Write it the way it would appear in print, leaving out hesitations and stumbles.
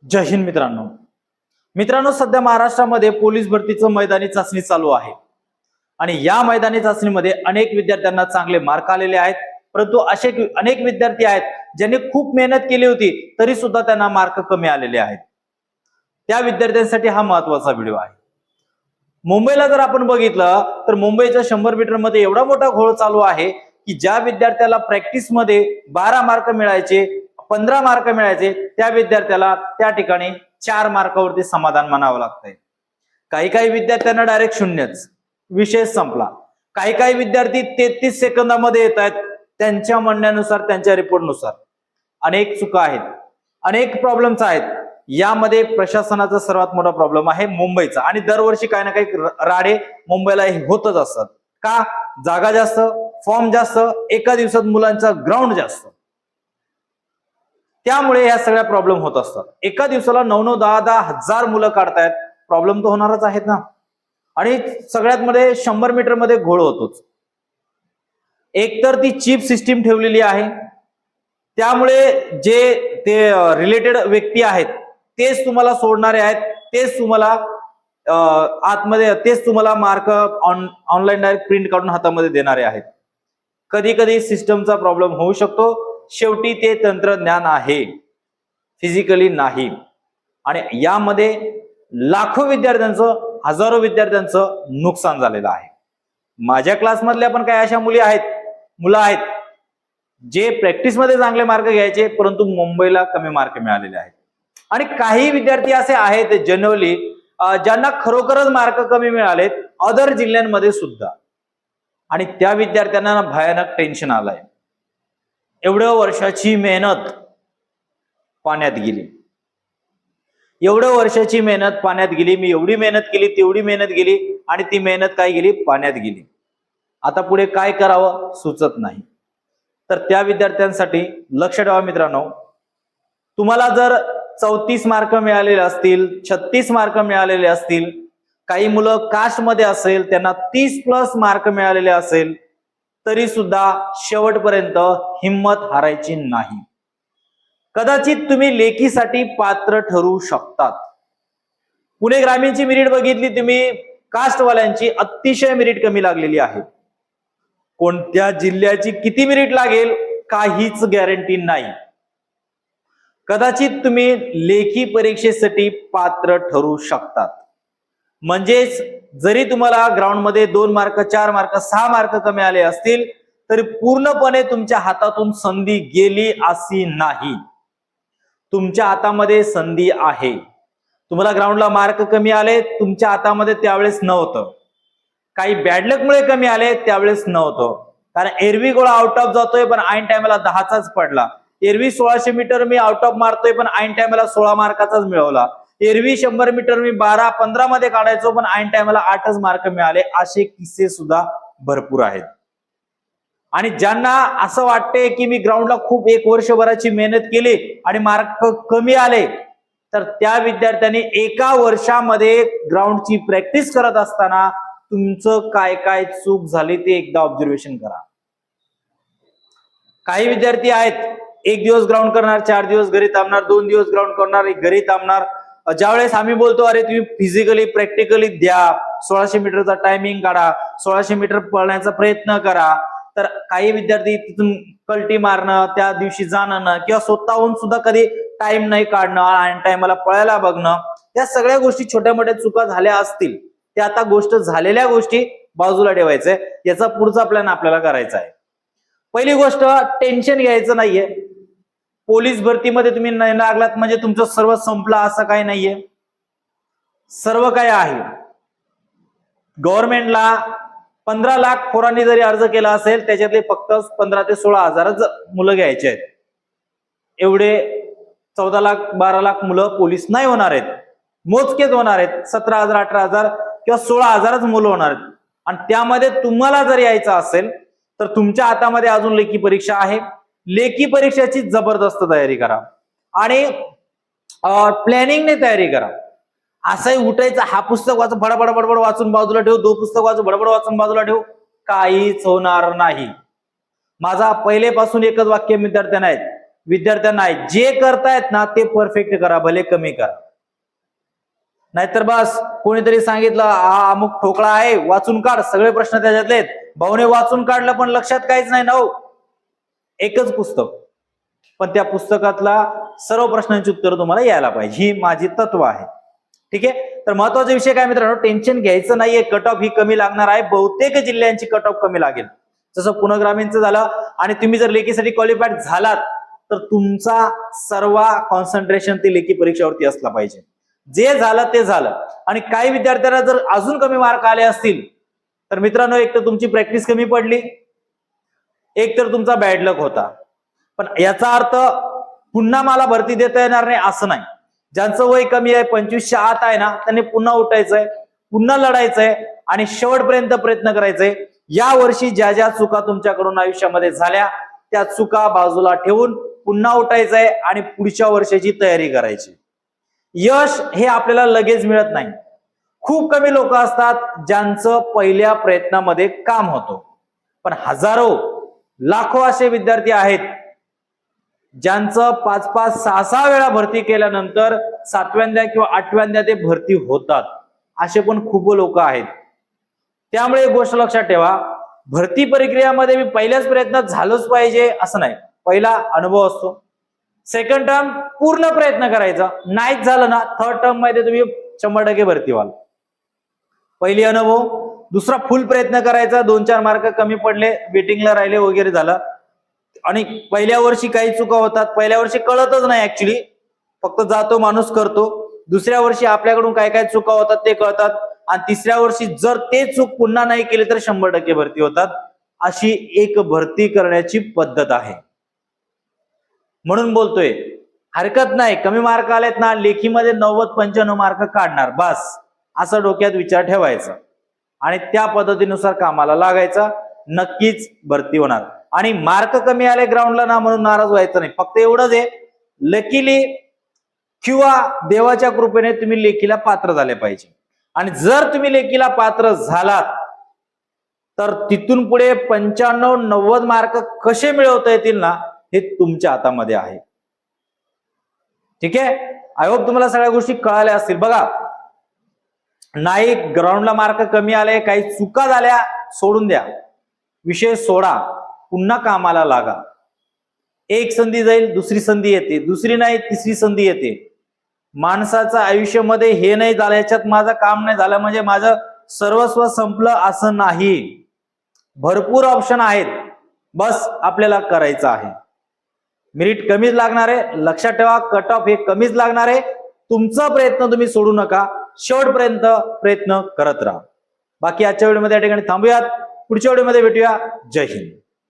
जय हिंद मित्रांनो सध्या महाराष्ट्रामध्ये पोलीस भरतीचं मैदानी चाचणी चालू आहे आणि या मैदानी चाचणीमध्ये अनेक विद्यार्थ्यांना चांगले मार्क आलेले आहेत। परंतु असे अनेक विद्यार्थी आहेत ज्यांनी खूप मेहनत केली होती तरी सुद्धा त्यांना मार्क कमी आलेले आहेत। त्या विद्यार्थ्यांसाठी हा महत्त्वाचा व्हिडिओ आहे। मुंबईला जर आपण बघितलं तर मुंबईच्या 100 मीटर मध्ये एवढा मोठा घोळ चालू आहे की ज्या विद्यार्थ्याला प्रॅक्टिस मध्ये 12 मार्क मिळायचे, 15 मार्क मिळायचे, त्या विद्यार्थ्याला त्या ठिकाणी 4 मार्कावरती समाधान मानावं लागतंय। काही विद्यार्थ्यांना डायरेक्ट शून्यच, विषय संपला। काही विद्यार्थी 33 सेकंदामध्ये येत आहेत त्यांच्या म्हणण्यानुसार, त्यांच्या रिपोर्टनुसार। अनेक चुका आहेत, अनेक प्रॉब्लेम्स आहेत। यामध्ये प्रशासनाचा सर्वात मोठा प्रॉब्लेम आहे मुंबईचा, आणि दरवर्षी काही ना काही राडे मुंबईला होतच असतात। का? जागा जास्त, फॉर्म जास्त, एका दिवसात मुलांचा ग्राउंड जास्त, त्यामुळे या सगळ्या प्रॉब्लेम होत असतात। एका दिवसाला 9-9, 10-10 हजार मुलं काढतायत, प्रॉब्लेम तर होणारच आहेत ना। आणि सगळ्यात मध्ये 100 मीटर मध्ये घोळ होतोच। एकतर ती चीप सिस्टीम ठेवलेली आहे, त्यामुळे जे ते रिलेटेड व्यक्ती आहेत तेच तुम्हाला सोडणारे आहेत, तेच तुम्हाला आतमध्ये, तेच तुम्हाला मार्क ऑनलाईन डायरेक्ट प्रिंट काढून हातामध्ये देणारे आहेत। कधी सिस्टमचा प्रॉब्लेम होऊ शकतो, शेवटी ते तंत्रज्ञान आहे, फिजिकली नाही। आणि यामध्ये लाखो विद्यार्थ्यांचं, हजारो विद्यार्थ्यांचं नुकसान झालेलं आहे। माझ्या क्लासमधल्या पण काही अशा मुलं आहेत जे प्रॅक्टिस मध्ये चांगले मार्क घ्यायचे परंतु मुंबईला कमी मार्क मिळालेले आहेत। आणि काही विद्यार्थी असे आहेत जनरली ज्यांना खरोखरच मार्क कमी मिळालेत अदर जिल्ह्यांमध्ये सुद्धा, आणि त्या विद्यार्थ्यांना भयानक टेन्शन आलंय। एवढ्या वर्षाची मेहनत पाण्यात गेली, एवढ्या वर्षाची मेहनत पाण्यात गेली। मी एवढी मेहनत केली, तेवढी मेहनत गेली, आणि ती मेहनत काय गेली? पाण्यात गेली। आता पुढे काय करावं सुचत नाही। तर त्या विद्यार्थ्यांसाठी लक्ष ठेवा मित्रांनो, तुम्हाला जर 34 मार्क मिळालेले असतील, 36 मार्क मिळालेले असतील, काही मुलं कास्ट मध्ये असेल त्यांना 30+ मार्क मिळालेले असेल, तरी सुद्धा शेवटपर्यंत हिम्मत हारायची नाही। कदाचित तुम्ही लेखीसाठी पात्र ठरू शकतात। पुणे ग्रामीणची मेरिट बघितली तुम्ही, कास्टवाल्यांची अतिशय मेरिट कमी लागलेली आहे। कोणत्या जिल्ह्याची किती मेरिट लागेल काहीच गॅरंटी नाही। कदाचित तुम्ही लेखी परीक्षेसाठी पात्र ठरू शकतात। म्हणजेच जरी तुम्हाला ग्राउंड मध्ये 2 मार्क, 4 मार्क, 6 मार्क कमी आले असतील तरी पूर्णपणे तुमच्या हातातून संधी गेली अशी नाही। तुमच्या हातामध्ये संधी आहे। तुम्हाला ग्राउंडला मार्क कमी आले, तुमच्या हातामध्ये त्यावेळेस नव्हतं। काही बॅडलकमुळे कमी आले, त्यावेळेस नव्हतं। कारण एरवी गोळा आउट ऑफ जातोय पण ऐन टायमाला 10चाच पडला। एरवी 1600 मीटर मी आउट ऑफ मारतोय पण ऐन टायमाला 16 मार्काचाच मिळवला। एरवी 100 मीटर मी 12-15 मध्ये काढायचो पण ऐन टायमाला 8च मार्क मिळाले। असे किस्से सुद्धा भरपूर आहेत। आणि ज्यांना असं वाटते की मी ग्राउंडला खूप 1 वर्षभराची मेहनत केली आणि मार्क कमी आले, तर त्या विद्यार्थ्यांनी एका वर्षामध्ये ग्राउंडची प्रॅक्टिस करत असताना तुमचं काय चूक झाली ते एकदा ऑब्झर्वेशन करा। काही विद्यार्थी आहेत 1 दिवस ग्राउंड करणार, 4 दिवस घरी थांबणार, 2 दिवस ग्राउंड करणार, घरी थांबणार। ज्यावेळेस आम्ही बोलतो अरे तुम्ही फिजिकली प्रॅक्टिकली द्या, 1600 मीटरचा टायमिंग काढा, 1600 मीटर पळण्याचा प्रयत्न करा, तर काही विद्यार्थी तिथून कल्टी मारणं, त्या दिवशी जाणं किंवा स्वतःहून सुद्धा कधी टाइम नाही काढणं आणि टाइमला पळायला बघणं, या सगळ्या गोष्टी छोट्या मोठ्या चुका झाल्या असतील। त्या आता गोष्ट झालेल्या गोष्टी बाजूला ठेवायचंय, याचा पुढचा प्लॅन आपल्याला करायचा आहे। पहिली गोष्ट, टेन्शन घ्यायचं नाहीये। पोलीस भरतीमध्ये तुम्ही नाही लागलात म्हणजे तुमचं सर्व संपलं असं काही नाहीये। सर्व काय आहे, गव्हर्नमेंटला 15 लाख पोरांनी जरी अर्ज केला असेल त्याच्यातले फक्त 15 ते 16 हजारच मुलं घ्यायचे आहेत। एवढे 14 लाख 12 लाख मुलं पोलीस नाही होणार आहेत, मोजकेच होणार आहेत। 17,000 18,000 किंवा 16,000च मुलं होणार आहेत। आणि त्यामध्ये तुम्हाला जर यायचं असेल तर तुमच्या हातामध्ये अजून लेखी परीक्षा आहे। लेखी परीक्षेची जबरदस्त तयारी करा आणि प्लॅनिंगने तयारी करा। असंही उठायचं, हा पुस्तक वाचून बडबड वाचून बाजूला ठेव, 2 पुस्तक वाचून बडबड वाचून बाजूला ठेव, काहीच होणार नाही। माझा पहिलेपासून एकच वाक्य विद्यार्थ्यांना आहे, विद्यार्थ्यांना आहे, जे करतायत ना ते परफेक्ट करा, भले कमी करा. नाहीतर बस कोणीतरी सांगितलं हा अमुक ठोकळा आहे, वाचून काढ, सगळे प्रश्न त्याच्यातले आहेत. भाऊने वाचून काढलं पण लक्षात काहीच नाही ना हो. एकच पुस्तक, पण त्या पुस्तकातला सर्व प्रश्नांची उत्तर तुम्हाला यायला पाहिजे, ही माझी तत्व आहे. ठीक आहे. तर महत्वाचा विषय काय मित्रांनो, टेन्शन घ्यायचं नाहीये, कट ऑफ ही कमी लागणार आहे. बहुतेक जिल्ह्यांची कट ऑफ कमी लागेल. जसं पुणे ग्रामीणचं झालं, आणि तुम्ही जर लेखीसाठी क्वालिफाईड झालात तर तुमचा सर्व कॉन्सन्ट्रेशन ते लेखी परीक्षेवरती असला पाहिजे. जे झालं ते झालं. आणि काही विद्यार्थ्यांना जर अजून कमी मार्क आले असतील तर मित्रांनो, एक तर तुमची प्रॅक्टिस कमी पडली, एक तर तुमचा बॅड लक होता. पण याचा अर्थ पुन्हा मला भरती देता येणार नाही असं नाही. ज्यांचं वय कमी आहे, 25च्या आत आहे ना, त्यांनी पुन्हा उठायचंय, पुन्हा लढायचंय आणि शेवटपर्यंत प्रयत्न करायचंय. या वर्षी ज्या ज्या चुका तुमच्याकडून आयुष्यामध्ये झाल्या त्या चुका बाजूला ठेवून पुन्हा उठायचंय आणि पुढच्या वर्षाची तयारी करायची. यश हे आपल्याला लगेच मिळत नाही. खूप कमी लोक असतात ज्यांचं पहिल्या प्रयत्नामध्ये काम होतं, पण हजारो लाखो असे विद्यार्थी आहेत ज्यांचं 5-5, 6-6 वेळा भरती केल्यानंतर 7व्यांदा किंवा 8व्यांदा ते भरती होतात. असे पण खूप लोक आहेत. त्यामुळे एक गोष्ट लक्षात ठेवा, भरती प्रक्रियामध्ये मी पहिल्याच प्रयत्नात झालोच पाहिजे असं नाही. पहिला अनुभव असतो, सेकंड टर्म पूर्ण प्रयत्न करायचा, नाहीच झालं ना थर्ड टर्म मध्ये तुम्ही 100% भरती व्हाल. पहिली अनुभव, दुसरा फुल प्रयत्न करायचा, 2-4 मार्क कमी पडले, वेटिंगला राहिले वगैरे झालं. आणि पहिल्या वर्षी काही चुका होतात, पहिल्या वर्षी कळतच नाही ऍक्च्युली, फक्त जातो माणूस करतो. दुसऱ्या वर्षी आपल्याकडून काय काय चुका होतात ते कळतात, आणि तिसऱ्या वर्षी जर ते चूक पुन्हा नाही केली तर 100% भरती होतात. अशी एक भरती करण्याची पद्धत आहे. म्हणून बोलतोय, हरकत नाही, कमी मार्क आलेत ना, लेखीमध्ये 90-95 मार्क काढणार बस, असं डोक्यात विचार ठेवायचा आणि त्या पद्धतीनुसार कामाला लागायचा. नक्कीच भरती होणार. आणि मार्क कमी आले ग्राउंडला ना म्हणून नाराज व्हायचं नाही. फक्त एवढंच आहे, लकीली किंवा देवाच्या कृपेने तुम्ही लेखीला पात्र झाले पाहिजे. आणि जर तुम्ही लेखीला पात्र झालात तर तिथून पुढे 95-90 मार्क कसे मिळवता येतील ना, हे तुमच्या हातामध्ये आहे. ठीक आहे. आय होप तुम्हाला सगळ्या गोष्टी कळाल्या असतील. बघा, नाही ग्राउंडला मार्क कमी आले, काही चुका झाल्या, सोडून द्या, विषय सोडा, पुन्हा कामाला लागा. एक संधी जाईल, दुसरी संधी येते, दुसरी नाही तिसरी संधी येते. माणसाचं आयुष्यामध्ये हे नाही झालं, याच्यात माझं काम नाही झालं म्हणजे माझं सर्वस्व संपलं असं नाही. भरपूर ऑप्शन आहेत, बस आपल्याला करायचं आहे. मेरिट कमीच लागणार आहे, लक्षात ठेवा, कट ऑफ हे कमीच लागणार आहे. तुमचा प्रयत्न तुम्ही सोडू नका, शेवटपर्यंत प्रयत्न करत राहा. बाकी आजच्या व्हिडिओमध्ये या ठिकाणी थांबूयात, पुढच्या व्हिडिओमध्ये भेटूया. जय हिंद.